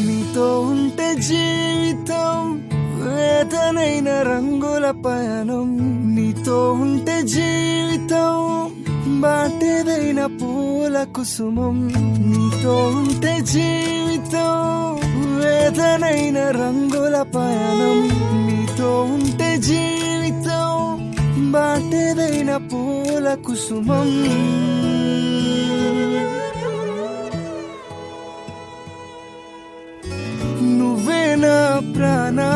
నీతో ఉంటే జీవితం వేదనైన రంగుల పయనం, నీతో ఉంటే జీవితం బాటేదైన పూల కుసుమం, నీతో ఉంటే జీవితం వేదనైన రంగుల పయనం, నీతో ఉంటే జీవితం బాటేదైన పూల కుసుమం. నువ్వే నా ప్రాణా